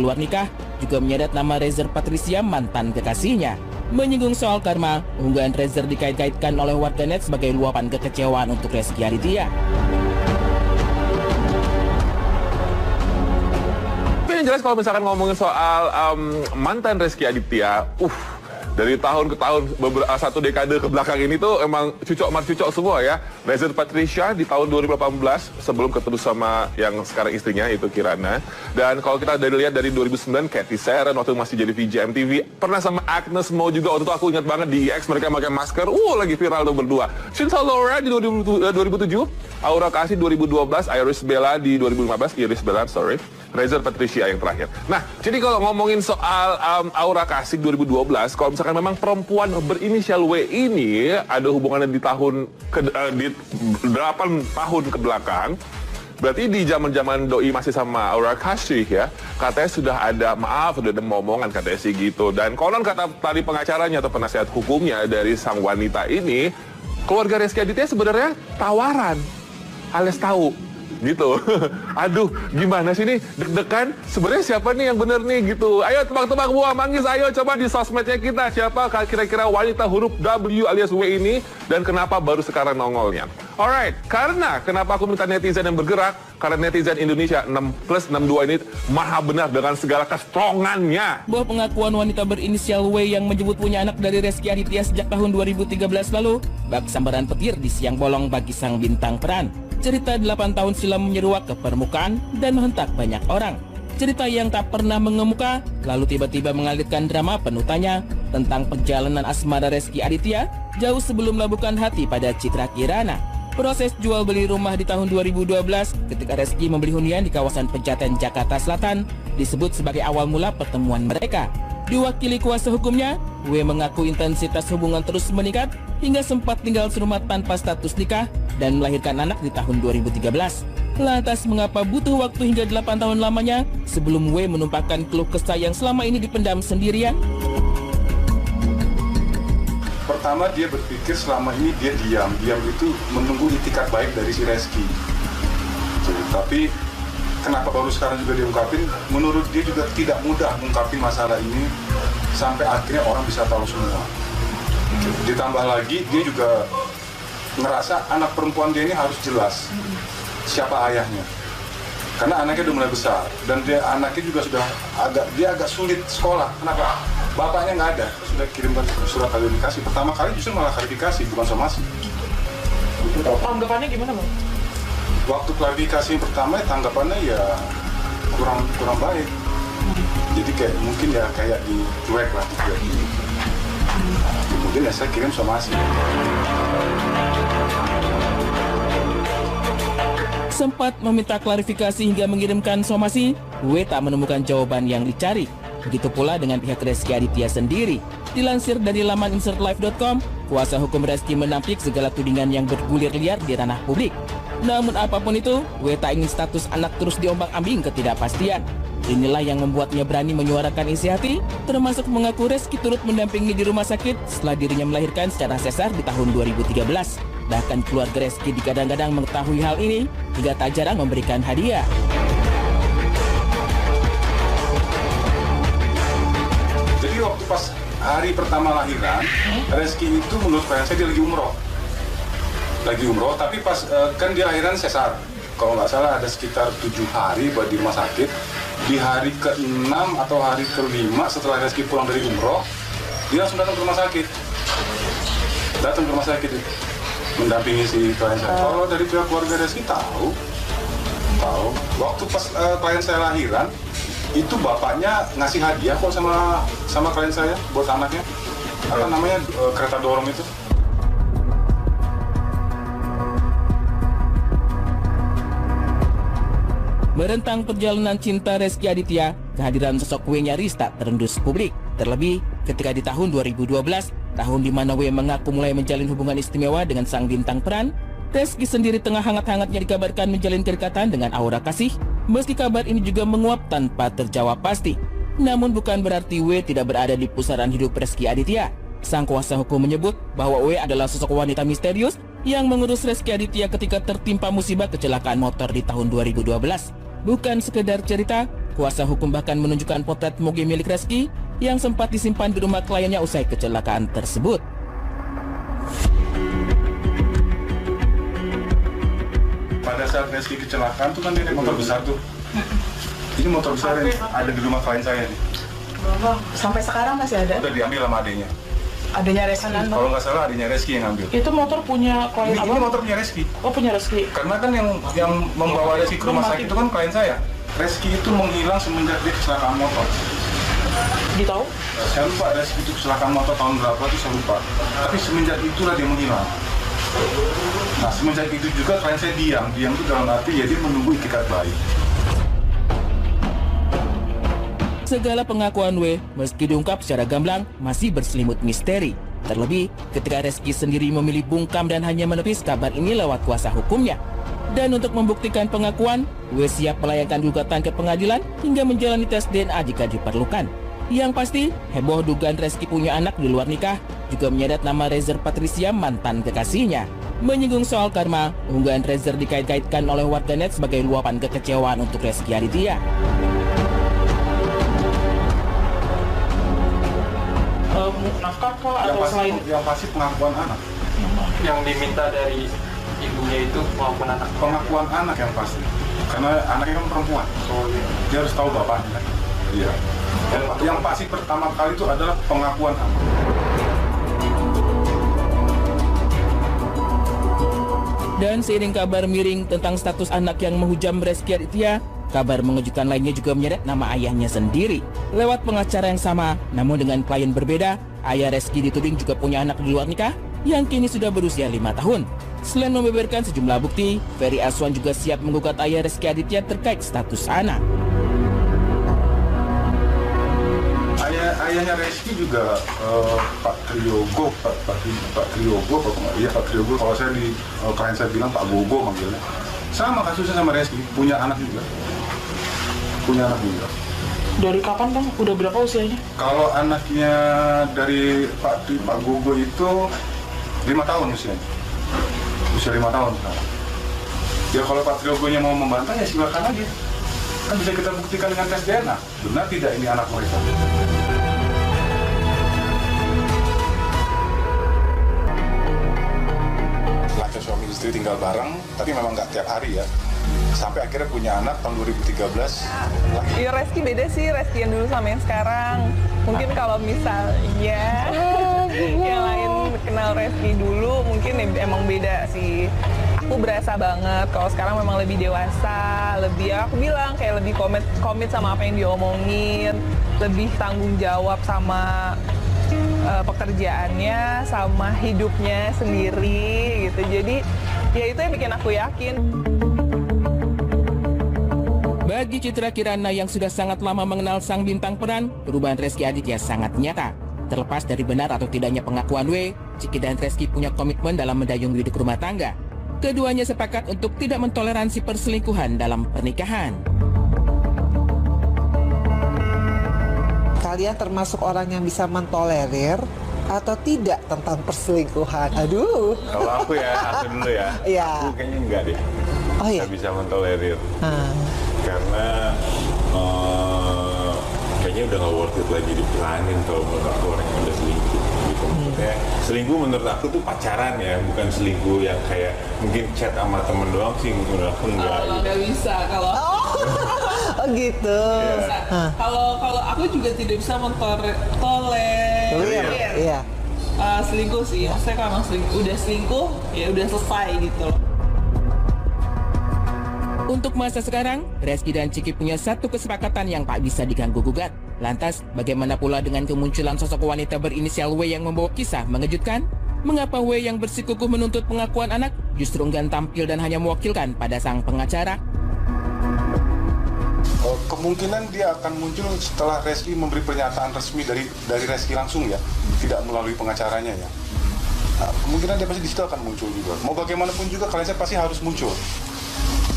luar nikah juga menyeret nama Rezer Patricia, mantan kekasihnya. Menyinggung soal karma, unggahan Rezer dikait-kaitkan oleh warganet sebagai luapan kekecewaan untuk Rezky Aditya. Tapi yang jelas kalau misalkan ngomongin soal mantan Rezky Aditya, dari tahun ke tahun, satu dekade ke belakang ini tuh emang cucok semua ya. Rezer Patricia di tahun 2018 sebelum ketemu sama yang sekarang istrinya itu Kirana. Dan kalau kita dari lihat dari 2009 Cathy Sharon waktu masih jadi VJ MTV, pernah sama Agnes Mo juga waktu itu aku ingat banget di EX mereka pakai masker, lagi viral tuh berdua. Cinta Laura di 2007, Aura Kasih 2012, Iris Bella di 2015, Rezer Patricia yang terakhir. Nah, jadi kalau ngomongin soal Aura Kasih 2012, kalau misalkan memang perempuan berinisial W ini ada hubungannya di 8 tahun ke belakang, berarti di zaman Doi masih sama Aura Kasih ya, katanya sudah ada omongan katanya sih gitu. Dan konon kata tadi pengacaranya atau penasehat hukumnya dari sang wanita ini, keluarga Rezky Aditya sebenarnya tawaran alias tahu gitu. Aduh, gimana sih nih, deg-degan sebenarnya siapa nih yang bener nih gitu. Ayo tebak-tebak buah manggis, ayo coba di sosmednya kita, siapa kira-kira wanita huruf W alias W ini dan kenapa baru sekarang nongolnya. Alright, karena kenapa aku minta netizen yang bergerak, karena netizen Indonesia 6+62 ini maha benar dengan segala kestrongannya. Bahwa pengakuan wanita berinisial W yang menyebut punya anak dari Rezky Aditya sejak tahun 2013 lalu bak sambaran petir di siang bolong bagi sang bintang peran. Cerita 8 tahun silam menyeruak ke permukaan dan menghentak banyak orang. Cerita yang tak pernah mengemuka, lalu tiba-tiba mengalirkan drama penuh tanya tentang perjalanan asmara Rezky Aditya jauh sebelum melabuhkan hati pada Citra Kirana. Proses jual beli rumah di tahun 2012 ketika Rezky membeli hunian di kawasan Pejaten, Jakarta Selatan disebut sebagai awal mula pertemuan mereka. Diwakili kuasa hukumnya, W mengaku intensitas hubungan terus meningkat hingga sempat tinggal serumah tanpa status nikah dan melahirkan anak di tahun 2013. Lantas mengapa butuh waktu hingga 8 tahun lamanya sebelum W menumpahkan keluh kesah yang selama ini dipendam sendirian? Pertama, dia berpikir selama ini dia diam itu menunggu itikat baik dari si Rezky. Tapi kenapa baru sekarang juga diungkapin? Menurut dia juga tidak mudah mengungkapin masalah ini sampai akhirnya orang bisa tahu semua. Ditambah lagi dia juga ngerasa anak perempuan dia ini harus jelas siapa ayahnya, karena anaknya udah mulai besar dan anaknya juga sudah agak sulit sekolah. Kenapa? Bapaknya nggak ada, sudah kirimkan surat klarifikasi. Pertama kali justru malah klarifikasi, bukan somasi. Tanggapannya gimana, Bang? Waktu klarifikasi yang pertama tanggapannya ya kurang baik. Jadi mungkin kayak dicuek lah. Kemudian saya kirim somasi. Sempat meminta klarifikasi hingga mengirimkan somasi, W tak menemukan jawaban yang dicari. Begitu pula dengan pihak Rezky Aditya sendiri. Dilansir dari laman insertlife.com, kuasa hukum Rezky menampik segala tudingan yang bergulir liar di ranah publik. Namun apapun itu, W tak ingin status anak terus diombang-ambing ketidakpastian. Inilah yang membuatnya berani menyuarakan isi hati, termasuk mengaku Rezky turut mendampingi di rumah sakit setelah dirinya melahirkan secara sesar di tahun 2013. Bahkan keluarga Rezky kadang-kadang mengetahui hal ini hingga tak jarang memberikan hadiah. Jadi waktu pas hari pertama lahiran, Rezky itu menurut klien saya dia lagi umroh, tapi pas kan dia lahiran sesar. Kalau nggak salah ada sekitar 7 hari buat di rumah sakit. Di hari ke-6 atau hari ke-5 setelah Rezky pulang dari umroh, dia langsung datang ke rumah sakit. Mendampingi si klien saya. Kalau dari pihak keluarga Rezky tahu. Waktu pas klien saya lahiran, itu bapaknya ngasih hadiah kok sama klien saya buat anaknya. Apa namanya, kereta dorong itu. Merentang perjalanan cinta Rezky Aditya, kehadiran sosok W nyaris tak terendus publik. Terlebih ketika di tahun 2012, tahun di mana W mengaku mulai menjalin hubungan istimewa dengan sang bintang peran, Rezky sendiri tengah hangat-hangatnya dikabarkan menjalin kedekatan dengan Aura Kasih. Meski kabar ini juga menguap tanpa terjawab pasti. Namun bukan berarti W tidak berada di pusaran hidup Rezky Aditya. Sang kuasa hukum menyebut bahwa W adalah sosok wanita misterius yang mengurus Rezky Aditya ketika tertimpa musibah kecelakaan motor di tahun 2012. Bukan sekedar cerita, Kuasa hukum bahkan menunjukkan potret moge milik Reski yang sempat disimpan di rumah kliennya usai kecelakaan tersebut. Pada saat Reski kecelakaan tuh kan dia naik motor besar tuh. Ini motor besar yang ada di rumah klien saya nih. Sampai sekarang masih ada? Udah diambil sama adenya. Adanya Reski? Kalau nggak salah adenya Reski yang ngambil. Itu motor punya klien Ini motor punya Reski. Oh, punya Reski. Karena kan yang membawa Reski ke rumah sakit itu kan klien saya. Reski itu menghilang semenjak dia kecelakaan motor. Tahu? Saya lupa Reski itu kecelakaan motor tahun berapa itu saya lupa. Tapi semenjak itulah dia menghilang. Nah semenjak itu juga klien saya diam. Diam itu dalam arti ya dia menunggu itikat baik. Segala pengakuan W, meski diungkap secara gamblang, masih berselimut misteri. Terlebih ketika Reski sendiri memilih bungkam dan hanya menepis kabar ini lewat kuasa hukumnya. Dan untuk membuktikan pengakuan, W siap melayangkan gugatan ke pengadilan hingga menjalani tes DNA jika diperlukan. Yang pasti, heboh dugaan Reski punya anak di luar nikah juga menyeret nama Rezer Patricia, mantan kekasihnya. Menyinggung soal karma, unggahan Rezer dikait-kaitkan oleh warganet sebagai luapan kekecewaan untuk Reski Aditya. Nafkah kah atau selain? Yang pasti pengakuan anak. Yang diminta dari ibunya itu maupun anak? Pengakuan anak yang pasti. Karena anaknya kan perempuan. Dia harus tahu bapaknya kan. Iya. Yang pasti pertama kali itu adalah pengakuan anak. Dan seiring kabar miring tentang status anak yang menghujam Reski Aditya, kabar mengejutkan lainnya juga menyeret nama ayahnya sendiri. Lewat pengacara yang sama, namun dengan klien berbeda, ayah Reski dituding juga punya anak di luar nikah yang kini sudah berusia 5 tahun. Selain membeberkan sejumlah bukti, Ferry Aswan juga siap menggugat ayah Reski Aditya terkait status anak. Ayahnya Reski juga Pak Triyogo, Pak Triyogo. Kalau saya di klien saya bilang Pak Gogo manggilnya. Sama kasusnya sama Reski, punya anak juga. Dari kapan Bang? Udah berapa usianya? Kalau anaknya dari Pak Gogo itu 5 tahun usianya. Usia 5 tahun sekarang. Ya kalau Pak Triyogonya mau membantah ya silakan aja. Kan bisa kita buktikan dengan tes DNA. Benar tidak ini anak mereka? Laki suami istri tinggal bareng, tapi memang nggak tiap hari ya. Sampai akhirnya punya anak tahun 2013. Iya, Reski beda sih, Reski yang dulu sama yang sekarang. Mungkin kalau misalnya yang lain kenal Reski dulu, mungkin emang beda sih. Aku berasa banget kalau sekarang memang lebih dewasa, lebih ya aku bilang kayak lebih komit sama apa yang diomongin, lebih tanggung jawab sama pekerjaannya, sama hidupnya sendiri gitu. Jadi ya itu yang bikin aku yakin. Bagi Citra Kirana yang sudah sangat lama mengenal sang bintang peran, perubahan Reski Aditya sangat nyata. Terlepas dari benar atau tidaknya pengakuan W, Ciki dan Reski punya komitmen dalam mendayung hidup rumah tangga. Keduanya sepakat untuk tidak mentoleransi perselingkuhan dalam pernikahan. Kalian termasuk orang yang bisa mentolerir atau tidak tentang perselingkuhan? Aduh. Kalau aku dulu ya. Iya. Aku kayaknya enggak deh. Oh iya. Nggak bisa mentolerir. Karena kayaknya udah nggak worth it lagi dipelanin kalau menurut aku orang yang udah selingkuh. Gitu. Maksudnya selingkuh menurut aku tuh pacaran ya, bukan selingkuh yang kayak mungkin chat sama temen doang sih. Menurut aku enggak. Nggak bisa kalau. Oh gitu. Kalau aku juga tidak bisa mentolerir. Iya. Selingkuh sih, maksudnya kalau udah selingkuh ya udah selesai gitu loh. Untuk masa sekarang, Reski dan Ciki punya satu kesepakatan yang tak bisa diganggu-gugat. Lantas, bagaimana pula dengan kemunculan sosok wanita berinisial W yang membawa kisah mengejutkan? Mengapa W yang bersikukuh menuntut pengakuan anak justru enggan tampil dan hanya mewakilkan pada sang pengacara? Kemungkinan dia akan muncul setelah Reski memberi pernyataan resmi dari Reski langsung ya, tidak melalui pengacaranya ya. Nah, kemungkinan dia pasti di situ akan muncul juga. Mau bagaimanapun juga kalian pasti harus muncul.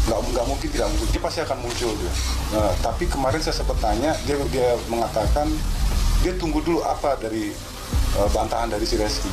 Nggak mungkin tidak muncul, dia pasti akan muncul dia. Nah, tapi kemarin saya sempat tanya, dia mengatakan dia tunggu dulu apa dari bantahan dari si Reski.